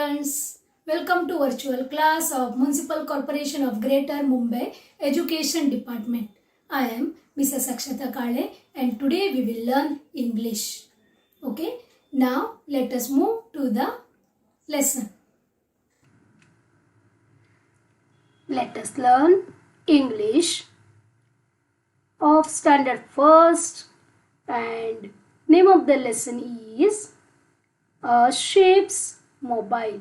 students, welcome to virtual class of Municipal Corporation of Greater Mumbai Education Department. I am Mrs. Akshata Kale and today we will learn English. Okay, now let us move to the lesson. Let us learn English of standard first, and name of the lesson is shapes mobile.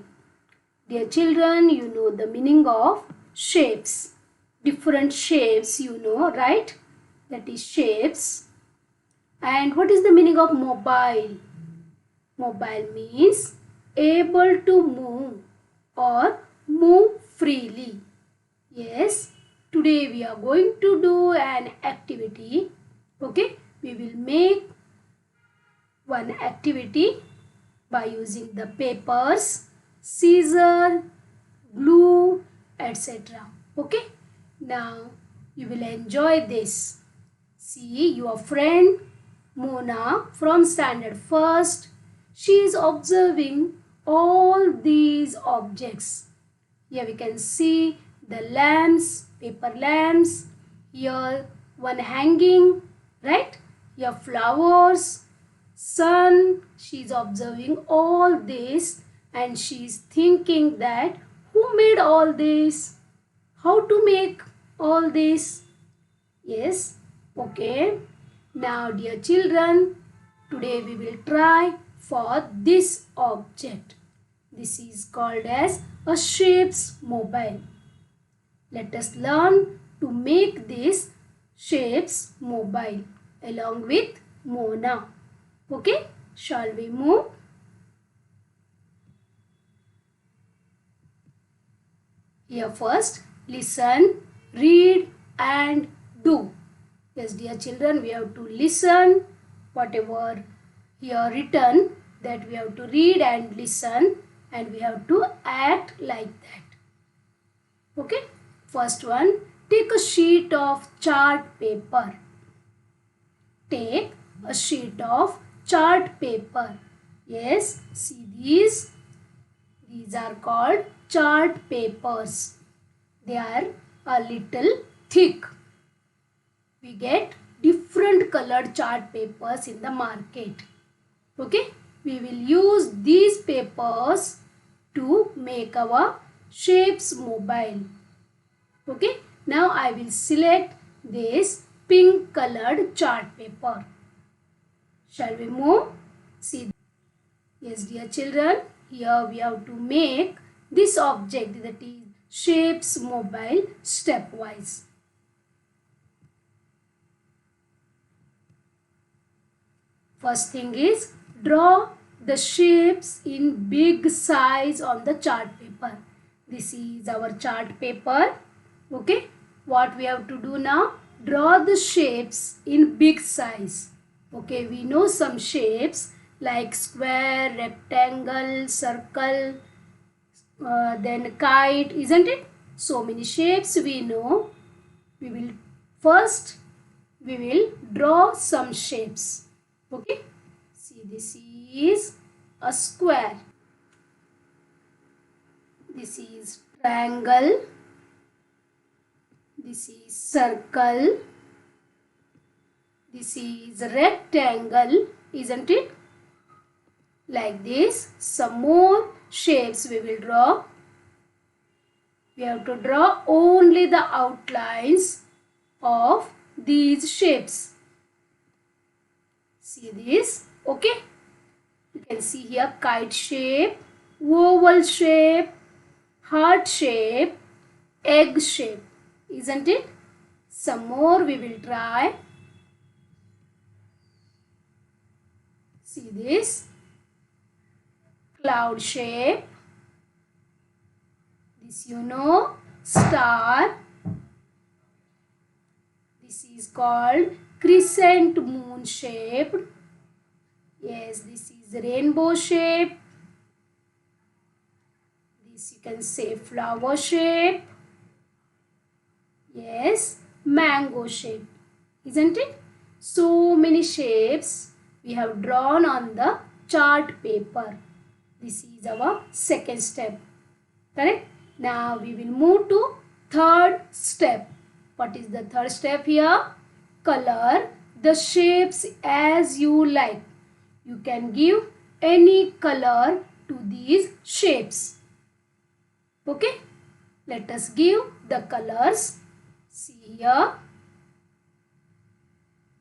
Dear children, you know the meaning of shapes. Different shapes you know, right? That is shapes. And what is the meaning of mobile? Mobile means able to move or move freely. Yes, today we are going to do an activity. Okay, we will make one activity by using the papers, scissor, glue, etc. Okay, now you will enjoy this. See, your friend Mona from standard first, she is observing all these objects. Here we can see the lamps, paper lamps, here one hanging, right? Here flowers, sun. She is observing all this and she is thinking that who made all this? How to make all this? Yes, okay. Now dear children, today we will try for this object. This is called as a shapes mobile. Let us learn to make this shapes mobile along with Mona. Okay, shall we move? Here first, listen, read and do. Yes, dear children, we have to listen whatever here written, that we have to read and listen, and we have to act like that. Okay, first one, take a sheet of chart paper. Take a sheet of chart paper. Yes, see these. These are called chart papers. They are a little thick. We get different colored chart papers in the market. Okay, we will use these papers to make our shapes mobile. Okay, now I will select this pink colored chart paper. Shall we move? See. Yes, dear children, here we have to make this object, that is shapes mobile, stepwise. First thing is draw the shapes in big size on the chart paper. This is our chart paper. Okay, what we have to do now? Draw the shapes in big size. Okay, we know some shapes like square, rectangle, circle, then kite, isn't it? So many shapes we know. We will draw some shapes. Okay, see, this is a square. This is triangle. This is circle. This is rectangle, isn't it? Like this. Some more shapes we will draw. We have to draw only the outlines of these shapes. See this? Okay. You can see here kite shape, oval shape, heart shape, egg shape, isn't it? Some more we will try. See this? Cloud shape. This you know, star. This is called crescent moon shaped. Yes, this is rainbow shape. This you can say flower shape. Yes, mango shape, isn't it? So many shapes we have drawn on the chart paper. This is our second step. Correct? Now we will move to third step. What is the third step here? Color the shapes as you like. You can give any color to these shapes. Okay? Let us give the colors. See here.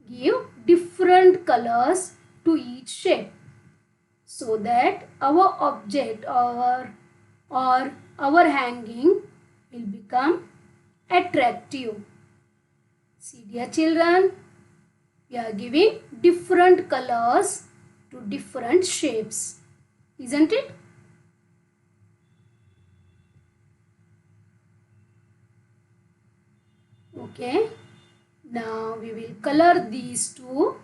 Give different colors to each shape so that our object or our hanging will become attractive. See dear children, we are giving different colors to different shapes, isn't it? Okay, now we will color these two.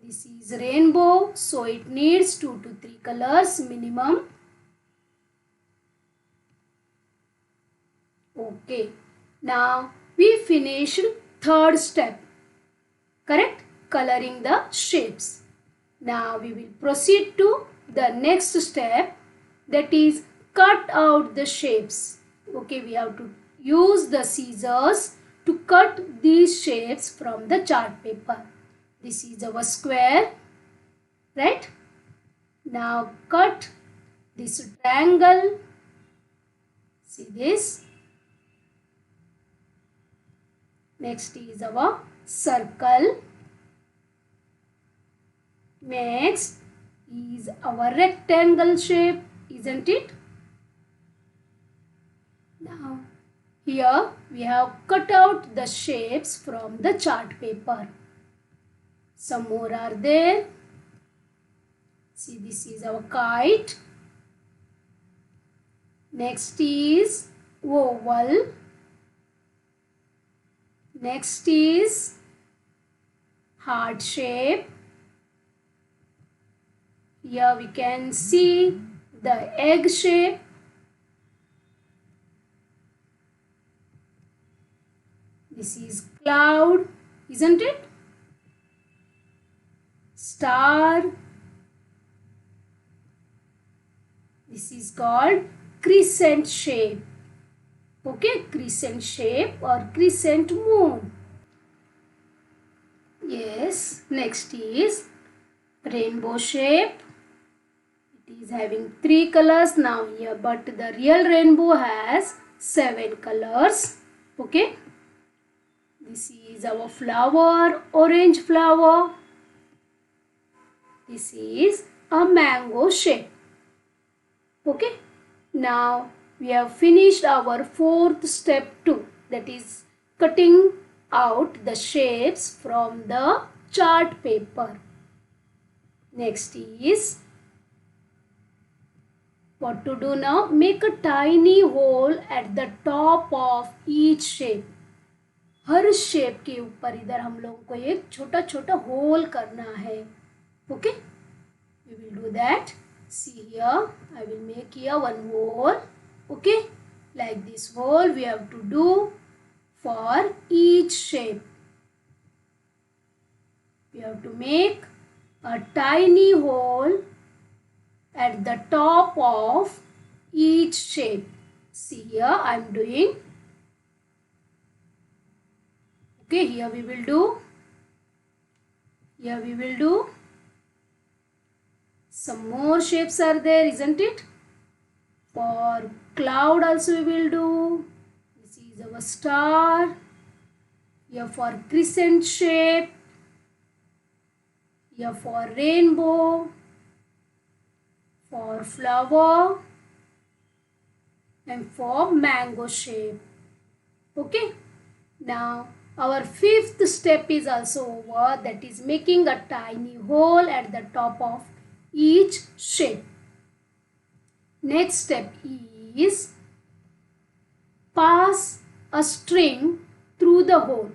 This is rainbow, so it needs 2 to 3 colors minimum. Okay, now we finished third step, correct? Coloring the shapes. Now we will proceed to the next step, that is cut out the shapes. Okay, we have to use the scissors to cut these shapes from the chart paper. This is our square, right? Now cut this triangle. See this? Next is our circle. Next is our rectangle shape, isn't it? Now here we have cut out the shapes from the chart paper. Some more are there. See, this is our kite. Next is oval. Next is heart shape. Here we can see the egg shape. This is cloud, isn't it? Star. This is called crescent shape. Okay, crescent shape or crescent moon. Yes, next is rainbow shape. It is having 3 colors now here, but the real rainbow has 7 colors. Okay, this is our flower, orange flower. This is a mango shape. Okay, now we have finished our fourth step too, that is cutting out the shapes from the chart paper. Next is what to do now? Make a tiny hole at the top of each shape. Her shape के ऊपर इधर हम लोगों को एक छोटा छोटा whole करना है. Okay, we will do that. See here, I will make here one hole. Okay, like this hole we have to do for each shape. We have to make a tiny hole at the top of each shape. See here, I am doing. Okay, here we will do. Here we will do. Some more shapes are there, isn't it? For cloud also we will do. This is our star. Here for crescent shape. Here for rainbow. For flower. And for mango shape. Okay. Now our fifth step is also over. That is making a tiny hole at the top of each shape. Next step is pass a string through the hole.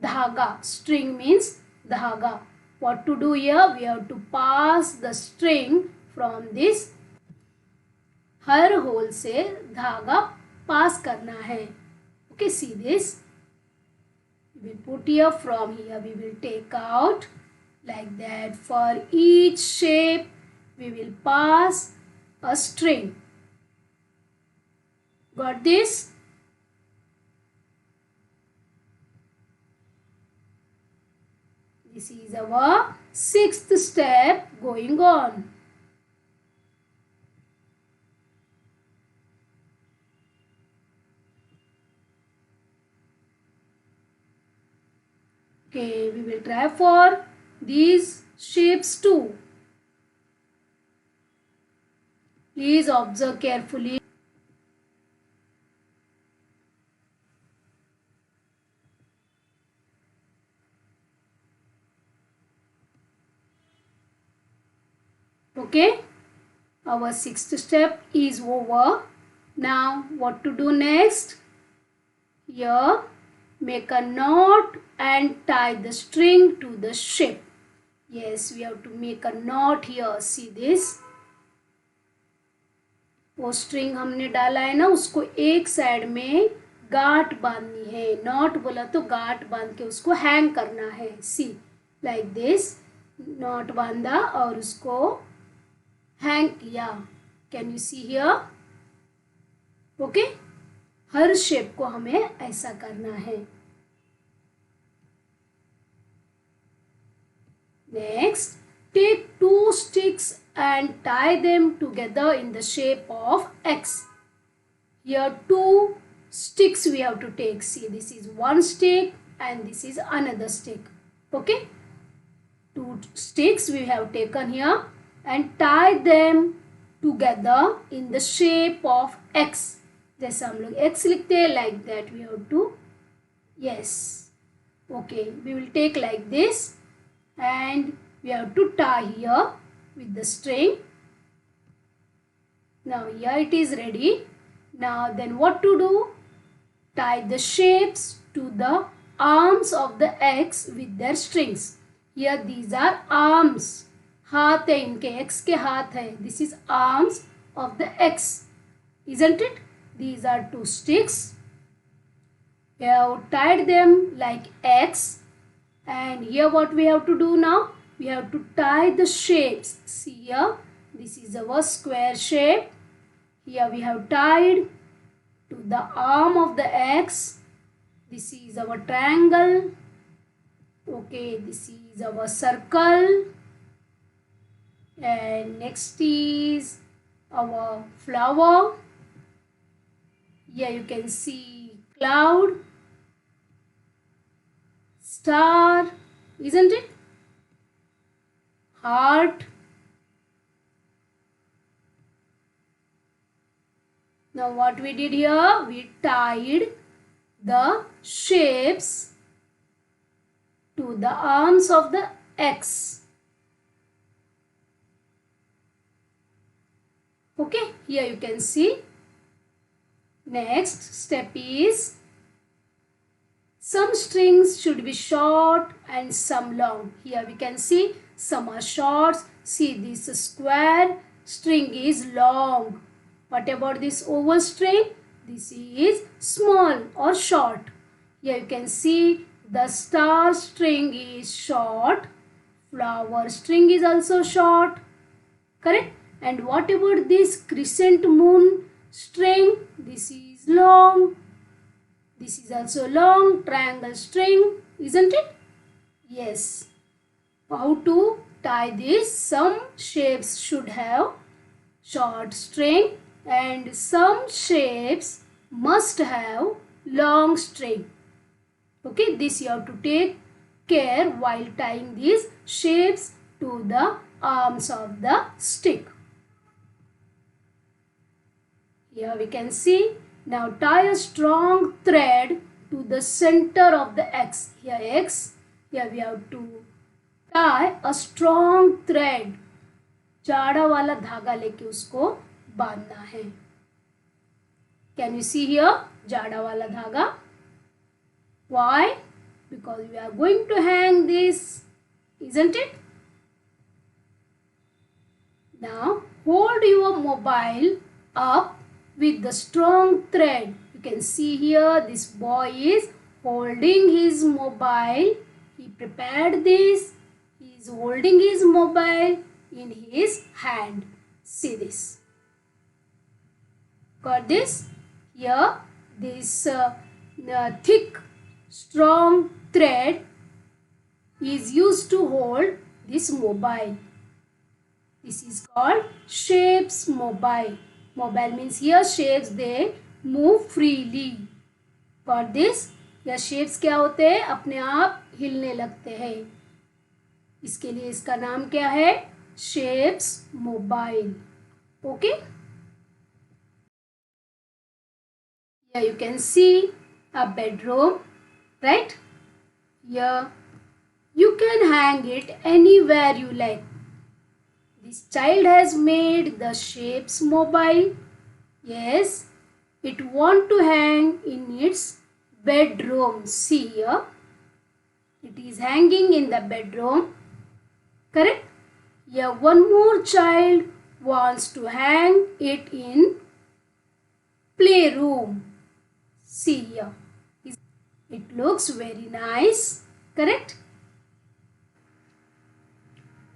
Dhaga. String means dhaga. What to do here? We have to pass the string from this. हर hole से धागा पास करना है. Okay, see this. We will put here, from here we will take out like that. For each shape we will pass a string. Got this? This is our sixth step going on. Okay, we will try for these shapes too. Please observe carefully. Okay, our sixth step is over. Now what to do next? Here, make a knot and tie the string to the shape. Yes, we have to make a knot here. See this? वो string हमने डाला है ना, उसको एक side में गांठ बांधनी है. नॉट बोला तो गांठ बांध के उसको हैंग करना है. सी लाइक दिस. नॉट बांधा और उसको हैंग किया. Can you see here? Okay, her shape को हमें ऐसा करना है. Next, take two sticks and tie them together in the shape of X. Here two sticks we have to take. See, this is one stick and this is another stick. Okay, two sticks we have taken here and tie them together in the shape of X. जैसे हम लोग X लिखते हैं, like that we have to. Yes. Okay, we will take like this and we have to tie here with the string. Now here it is ready. Now then what to do? Tie the shapes to the arms of the X with their strings. Here these are arms. हाथ है इनके, X के हाथ है. This is arms of the X, isn't it? These are two sticks. We have tied them like X. And here what we have to do now? We have to tie the shapes. See here, this is our square shape. Here we have tied to the arm of the X. This is our triangle. Okay, this is our circle. And next is our flower. Here you can see cloud, star, isn't it? Heart. Now what we did here? We tied the shapes to the arms of the X. Okay, here you can see. Next step is, some strings should be short and some long. Here we can see some are short. See, this square string is long. What about this oval string? This is small or short. Here you can see the star string is short. Flower string is also short. Correct? And what about this crescent moon string? This is long. This is also long. Triangle string, isn't it? Yes. How to tie this? Some shapes should have short string and some shapes must have long string. Okay, this you have to take care while tying these shapes to the arms of the stick. Here we can see. Now tie a strong thread to the center of the X. Here X. Here we have to tie a strong thread. जाड़ा वाला धागा लेके उसको बांधना है. Can you see here? जाड़ा वाला धागा. Why? Because we are going to hang this, isn't it? Now hold your mobile up with the strong thread. You can see here this boy is holding his mobile. He prepared this. He is holding his mobile in his hand. See this. Got this? Here, this thick, strong thread is used to hold this mobile. This is called shapes mobile. Mobile means here shapes they move freely. Got this? यह shapes क्या होते हैं? अपने आप हिलने लगते हैं. इसके लिए इसका नाम क्या है? Shapes mobile. Okay? Here you can see a bedroom, right? Here you can hang it anywhere you like. This child has made the shapes mobile. Yes, it want to hang in its bedroom. See here. It is hanging in the bedroom. Correct? Here one more child wants to hang it in playroom. See here. It looks very nice. Correct?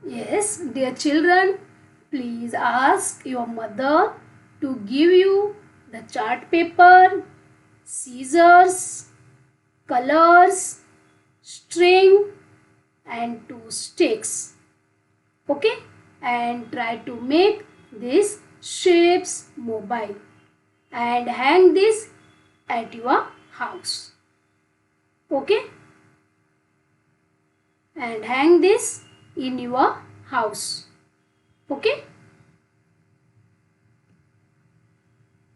Yes, dear children, please ask your mother to give you the chart paper, scissors, colors, string and 2 sticks. Okay? And try to make this shapes mobile and hang this at your house. Okay? And hang this in your house. Okay?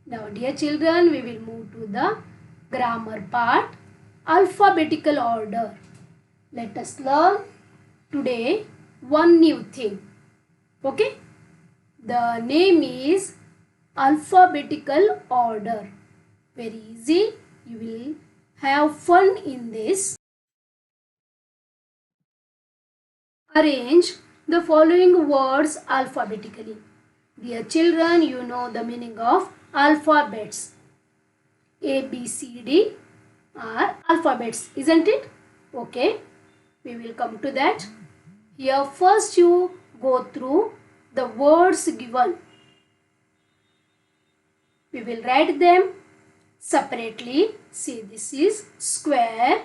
Now dear children, we will move to the grammar part, alphabetical order. Let us learn today one new thing. Okay? The name is alphabetical order. Very easy. You will have fun in this. Arrange the following words alphabetically. Dear children, you know the meaning of alphabets. A, B, C, D are alphabets, isn't it? Okay, we will come to that. Here first you go through the words given. We will write them separately. See, this is square.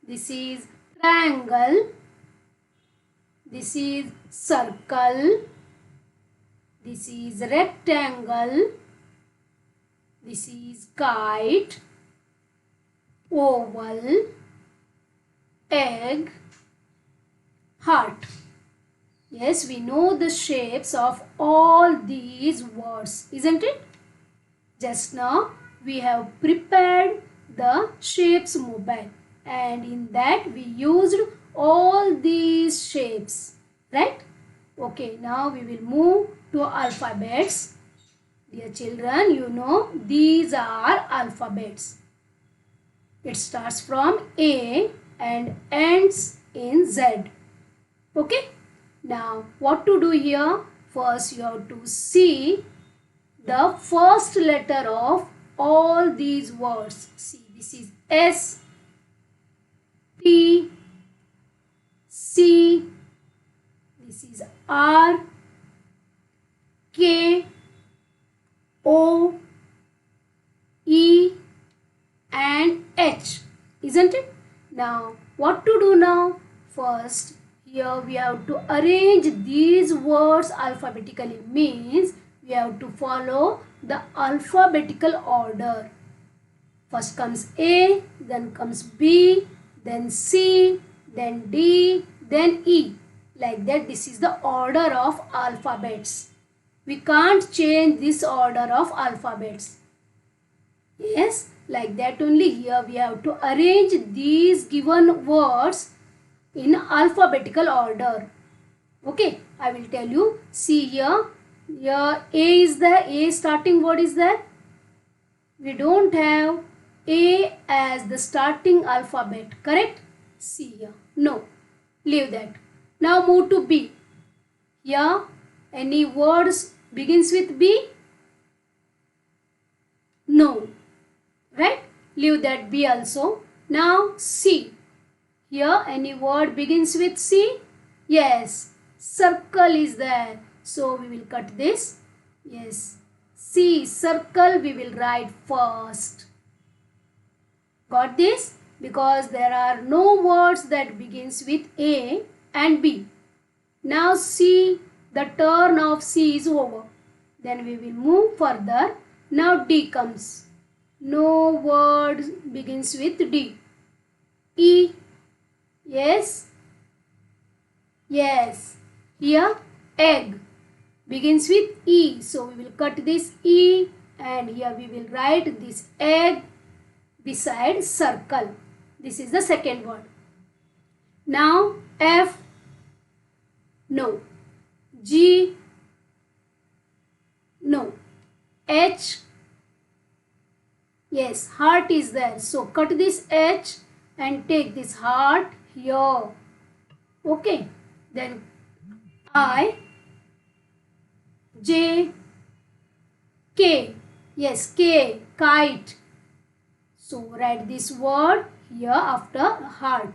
This is triangle. This is circle. This is rectangle. This is kite, oval, egg, heart. Yes, we know the shapes of all these words, isn't it? Just now we have prepared the shapes mobile and in that we used all these shapes, right? Okay, now we will move to alphabets. Dear children, you know these are alphabets. It starts from A and ends in Z. Okay? Now, what to do here? First, you have to see the first letter of all these words. See, this is S, P, C, this is R, K, O, E and H, isn't it? Now, what to do now? First, here we have to arrange these words alphabetically. Means we have to follow the alphabetical order. First comes A, then comes B, then C, then D, then E. Like that, this is the order of alphabets. We can't change this order of alphabets. Yes, like that only. Here we have to arrange these given words in alphabetical order. Okay, I will tell you. See here. Here A is there. A starting word is there. We don't have A as the starting alphabet. Correct? See here. No. Leave that. Now move to B. Here any words begins with B? No. Right? Leave that B also. Now C. Here any word begins with C? Yes, circle is there. So we will cut this. Yes, C, circle we will write first. Got this? Because there are no words that begins with A and B. Now C, the turn of C is over. Then we will move further. Now D comes. No word begins with D. E. Yes. Yes. Here egg begins with E. So we will cut this E and here we will write this egg beside circle. This is the second word. Now F. No. G. No. H. Yes, heart is there. So cut this H and take this heart here. Okay. Then I. J. K. Yes, K. Kite. So write this word here after heart.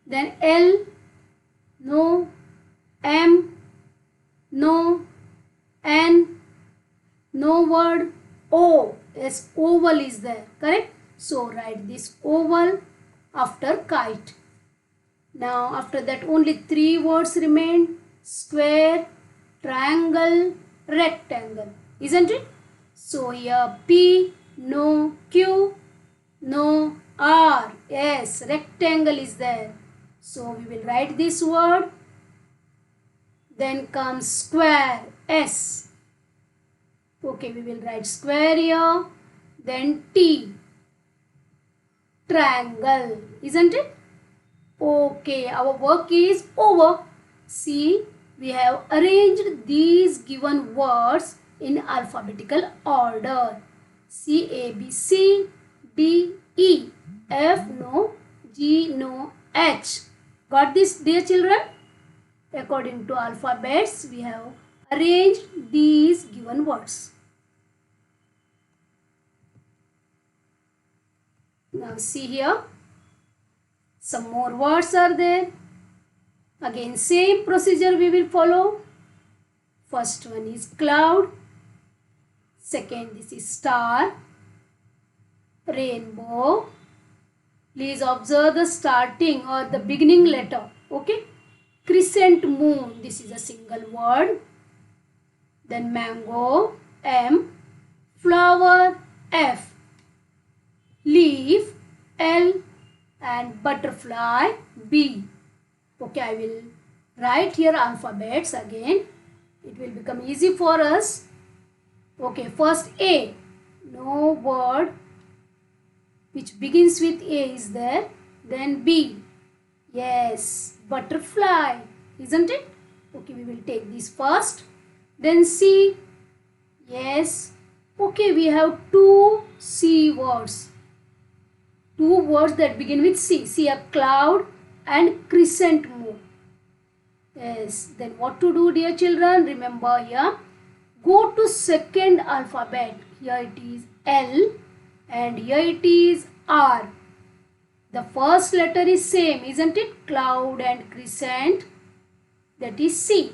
Then L. No. M. No. N. No word. O. Yes, oval is there. Correct? So write this oval after kite. Now after that only 3 words remain. Square, triangle, rectangle. Isn't it? So here P, no, Q, no, R. Yes, rectangle is there. So we will write this word. Then comes square, S. Okay, we will write square here. Then T. Triangle. Isn't it? Okay, our work is over. See, we have arranged these given words in alphabetical order. C, A, B, C, D, E, F, no, G, no, H. Got this, dear children? According to alphabets, we have arranged these given words. Now see here, some more words are there. Again same procedure we will follow. First one is cloud. Second, this is star, rainbow. Please observe the starting or the beginning letter. Okay. Crescent moon. This is a single word. Then mango, M. Flower, F. Leaf, L. And butterfly, B. Okay, I will write here alphabets again. It will become easy for us. Okay, first A. No word which begins with A is there. Then B. Yes, butterfly. Isn't it? Okay, we will take this first. Then C. Yes. Okay, we have 2 C words. 2 words that begin with C. See, a cloud and crescent moon. Yes. Then what to do, dear children? Remember here. Go to second alphabet. Here it is L and here it is R. The first letter is same, isn't it? Cloud and crescent. That is C.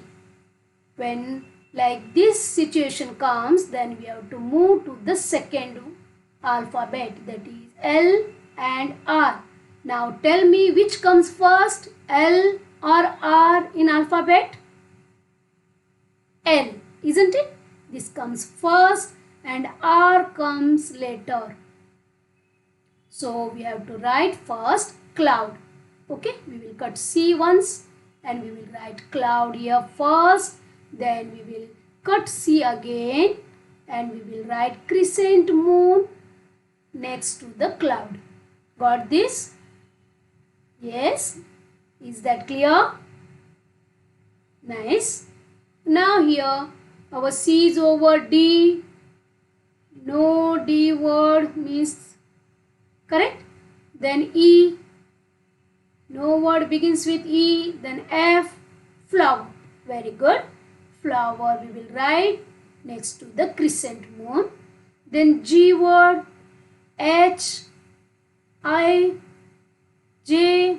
When like this situation comes, then we have to move to the second alphabet. That is L and R. Now tell me which comes first, L or R in alphabet? L, isn't it? This comes first and R comes later. So we have to write first cloud. Okay, we will cut C once and we will write cloud here first. Then we will cut C again and we will write crescent moon next to the cloud. Got this? Yes. Is that clear? Nice. Now here our C is over D. No D word means correct. Then E. No word begins with E. Then F. Flower. Very good. Flower we will write next to the crescent moon. Then G word. H, I, J,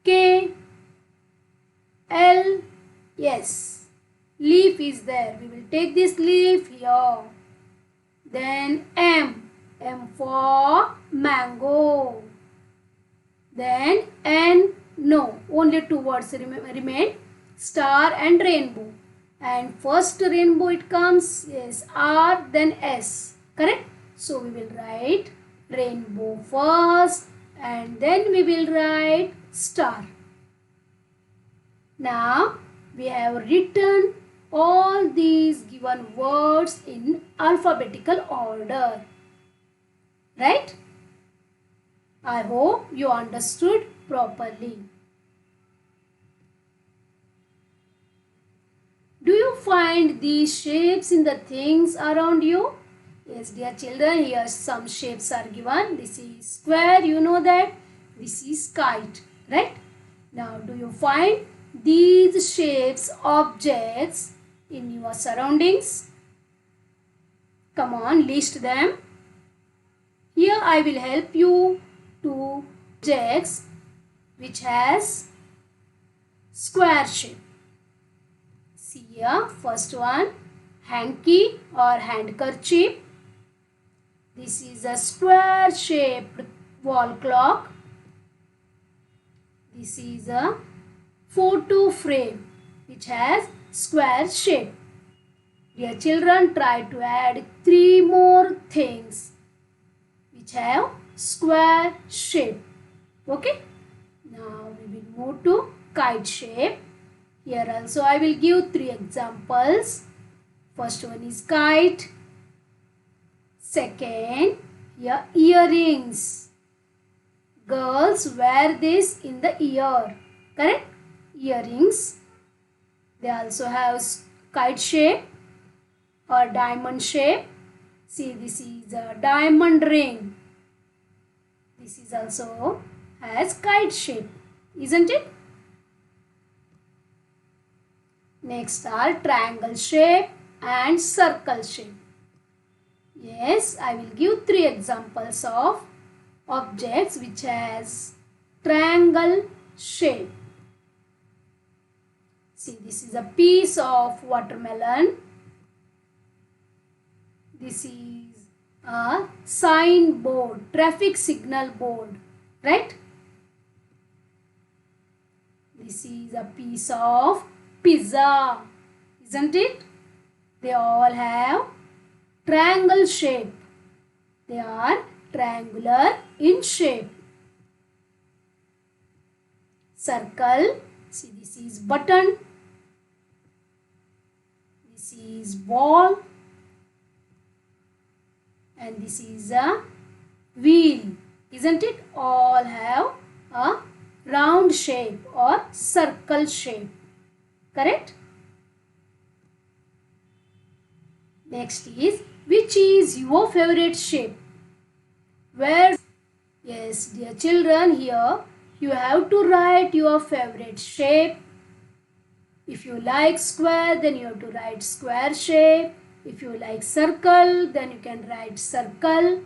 K, L. Yes, leaf is there. We will take this leaf here. Then M. M for mango. Then N. No, only two words remain. Star and rainbow. And first rainbow it comes is R, then S. Correct? So we will write rainbow first and then we will write star. Now we have written all these given words in alphabetical order. Right? I hope you understood properly. Do you find these shapes in the things around you? Yes, dear children, here some shapes are given. This is square, you know that. This is kite, right? Now, do you find these shapes, objects in your surroundings? Come on, list them. Here I will help you to objects which has square shape. See here, first one, hanky or handkerchief. This is a square shaped wall clock. This is a photo frame which has square shape. Dear children, try to add 3 more things which have square shape. Okay. Now we will move to kite shape. Here also I will give 3 examples. First one is kite. Second, here earrings. Girls wear this in the ear. Correct? Earrings. They also have kite shape or diamond shape. See, this is a diamond ring. This is also has kite shape, isn't it? Next are triangle shape and circle shape. Yes, I will give 3 examples of objects which has triangle shape. See, this is a piece of watermelon. This is a sign board, traffic signal board, right? This is a piece of pizza, isn't it? They all have triangle shape. They are triangular in shape. Circle. See, this is button. This is ball. And this is a wheel. Isn't it? All have a round shape or circle shape. Correct? Next is, which is your favorite shape? Where? Yes, dear children, here you have to write your favorite shape. If you like square, then you have to write square shape. If you like circle, then you can write circle.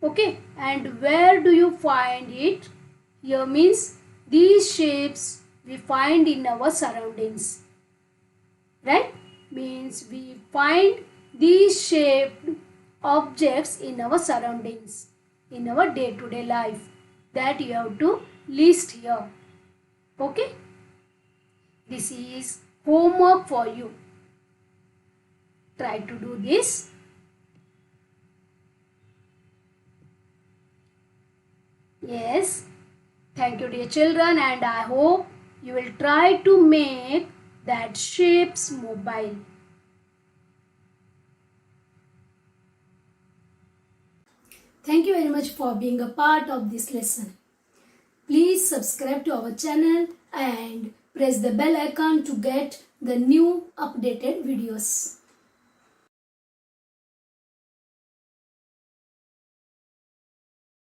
Okay, and where do you find it? Here means these shapes we find in our surroundings. Right? Means we find these shaped objects in our surroundings, in our day-to-day life. That you have to list here. Okay? This is homework for you. Try to do this. Yes. Thank you, dear children, and I hope you will try to make that shapes mobile. Thank you very much for being a part of this lesson. Please subscribe to our channel and press the bell icon to get the new updated videos.